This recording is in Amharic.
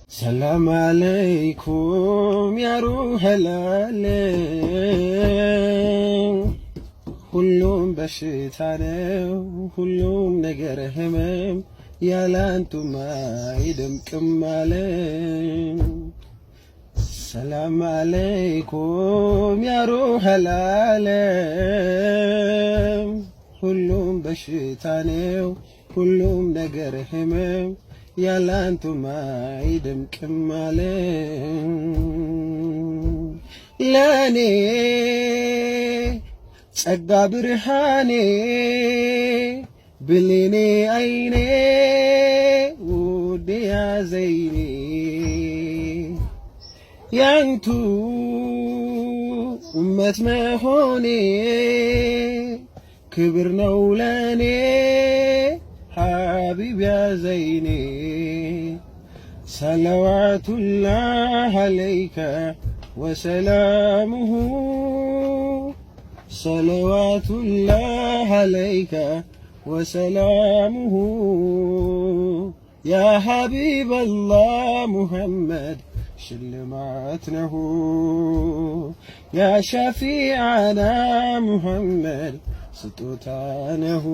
ሰላም አለይኩም ያ ሩሐል ዓለም። ሁሉም በሽታ ነው፣ ሁሉም ነገር ህመም፣ ያላንቱማ አይደምቅም ዓለም። ሰላም አለይኩም ያ ሩሐል ዓለም። ሁሉም በሽታ ነው፣ ሁሉም ነገር ህመም፣ ያላንቱማ አይደምቅም ዓለም። ለኔ ጸጋ ብርሃኔ ብሌኔ አይኔ ውዴ ያዘይኔ ያንቱ ኡመት መሆኔ ክብር ነው ለኔ ሐቢብ ያዘይኔ ሰለዋቱላህ ዐለይከ ወሰላሙሁ ሰለዋቱላህ ዐለይከ ወሰላሙሁ ያ ሐቢበላህ ሙሐመድ ሽልማት ነሁ ያ ሸፊዓና ሙሐመድ ስጦታ ነሁ።